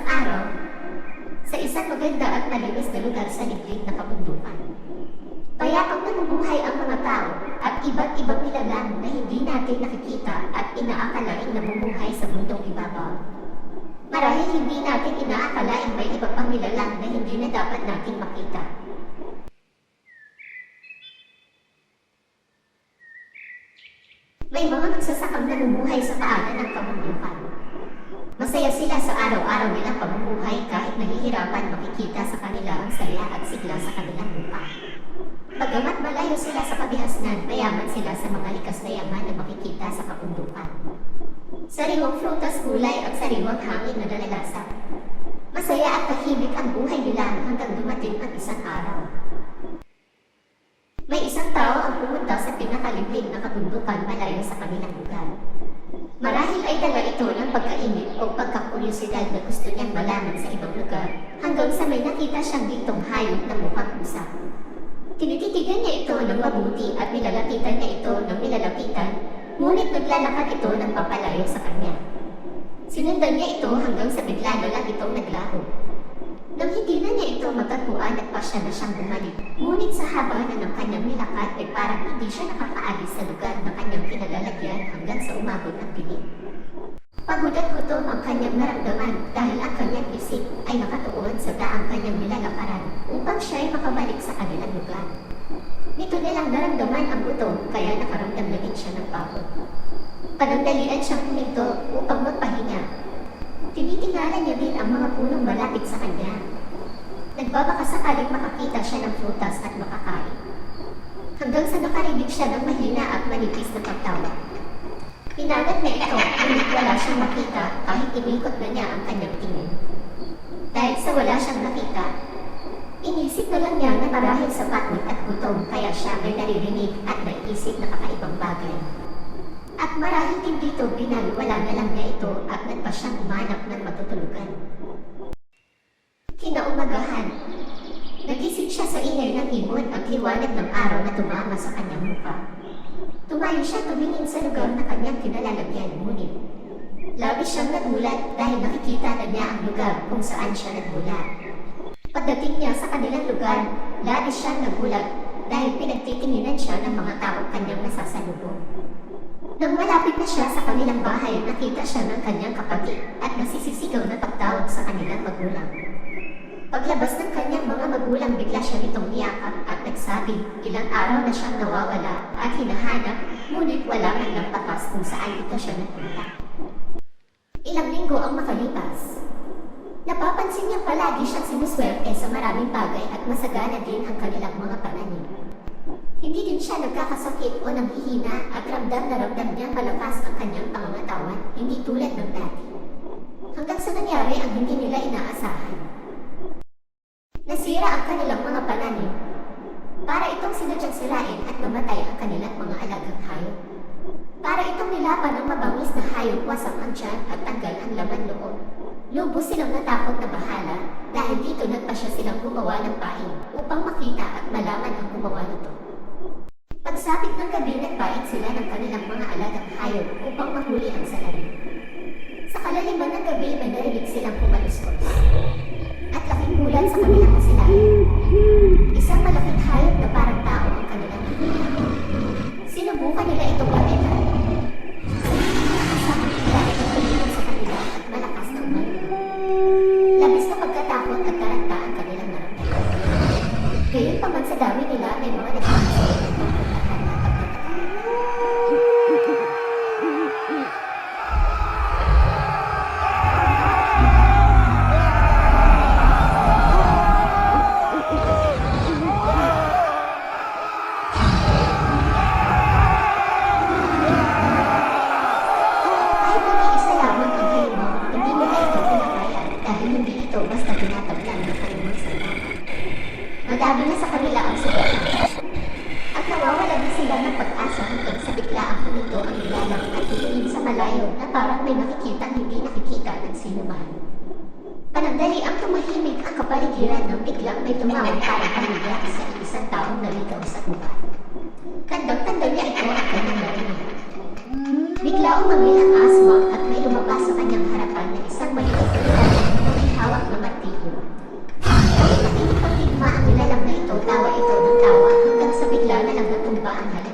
araw, sa isang maganda at malinis na lugar sa liblib na kabundukan. Payapang namumuhay ang mga tao at iba't ibang nilalang na hindi natin nakikita at inaakalaing namumuhay sa mundong ibabaw. Marahil hindi natin inaakalaing may iba pang nilalang na hindi na dapat nating makita. May mga magsasakang namumuhay sa paanan ng kabundukan. Masaya sila sa araw-araw nilang pamumuhay kahit nahihirapan makikita sa kanila ang saya at sigla sa kanilang lupa. Bagamat malayo sila sa kabihasnan, mayaman sila sa mga likas na yaman na makikita sa kabundukan. Sariwang frutas, gulay at sariwang hangin na nalalasa. Masaya at tahimik ang buhay nila hanggang dumating ang isang araw. May isang tao ang pumunta sa pinakaliblib na kabundukan malayo sa kanilang lugar. Marahil ay dala ito ng pagkainip o pagkakuryosidad na gusto niyang malaman sa ibang lugar hanggang sa may nakita siyang ditong hayop na mukhang pusa. Tinititigan niya ito ng mabuti at nilalapitan niya ito ng nilalapitan, ngunit naglalakad ito ng papalayo sa kanya. Sinundan niya ito hanggang sa bigla na lang itong naglaho. Nang hindi na niya ito matagpuan at pasya na siyang bumalik, ngunit sa haba na ng kanyang nilakad ay parang hindi siya nakakaalis sa lugar na kanyang kinalalagyan hanggang sa umabot ng piling. Pagod at gutom ang kanyang naramdaman dahil ang kanyang isip ay nakatuon sa daang kanyang nilalakaran upang siya ay makabalik sa kanilang lugar. Nito nilang naramdaman ang gutom kaya nakaramdam na din siya ng pagod. Panandalian siyang huminto upang magpahinga. Tinitingala niya din ang mga punong malapit sa kanya. Nagbabakasakaling makakita siya ng prutas at makakain. Hanggang sa nakarinig siya ng mahina at manipis na pagtawa. Pinagad na ito, ngunit wala siyang makita kahit inikot na niya ang kanyang tingin. Dahil sa wala siyang nakita, inisip na lang niya na marahil sa patnik at gutom kaya siya may naririnig at naisip na kakaibang bagay. At marahil din dito binaliwala na lang niya ito at nagpa siyang umanap ng matutulugan. Kinaumagahan, nagising siya sa ingay ng ibon at liwanag ng araw na tumama sa kanyang mukha. Tumayo siya tumingin sa lugar na kanyang kinalalagyan, ngunit labis siyang nagulat dahil nakikita na niya ang lugar kung saan siya nagmula. Pagdating niya sa kanilang lugar, labis siyang nagulat dahil pinagtitinginan siya ng mga taong kanyang nasasalubong. Nang malapit na siya sa kanilang bahay, nakita siya ng kanyang kapatid at nasisisigaw na pagtawag sa kanilang magulang. Paglabas ng kanyang mga magulang, bigla siya nitong niyakap at nagsabi ilang araw na siyang nawawala at hinahanap, ngunit wala man lang tapas kung saan ito siya nagpunta. Ilang linggo ang makalipas. Napapansin niya palagi siyang sinuswerte sa maraming bagay at masagana din ang kanilang mga pananim. Hindi din siya nagkakasakit o nanghihina at ramdam na ramdam niyang malakas ang kanyang pangangatawan, hindi tulad ng dati. Hanggang sa nangyari ang hindi nila inaasahan. Nasira ang kanilang mga pananim. Para itong sinadyang sirain at mamatay ang kanilang mga alagang hayop. Para itong nilapan ng mabangis na hayop, wasak ang tiyan at tanggal ang laman loob. Lubos silang natakot na bahala dahil dito nagpasya silang gumawa ng pain upang makita at malaman ang gumawa nito. Pagsapit ng gabi, nagpain sila ng kanilang mga alagang hayop upang mahuli ang salarin. Sa kalaliman ng gabi, may narinig silang pumaluskos. At laking gulat sa kanilang kasilayan. Isang malaking hayop na parang tao ang kanilang nakita. Sinubukan nila itong lapitan. Kasama nila itong tumingin sa kanila at malakas na umayo. Labis na pagkatakot at taranta ang kanilang naramdaman. Gayunpaman sa dami nila, may mga nagkakasalit ng pagpuntahan at pagtataka. Kahit nag-iisa lamang ang halimaw, hindi nila ito pinakaya dahil hindi ito basta tinatablan ng kanilang salita. Madami na sa kanila ang sugat. At nawawala din sila ng pag-asa hanggang sa biglaang humito ang nilalang at tingin sa malayo na parang may nakikita hindi nakikita ng sinuman. Panandali ang tumahimik ang kapaligiran nang biglang may tumawag parang pamilya sa isang taong naligaw sa gubat. Tandang-tanda niya ito ang kanyang narinig. Bigla umangil ang aswang at may lumabas sa kanyang harapan na isang maliit na nilalang na may hawak bigla na lang natumba ang halaman.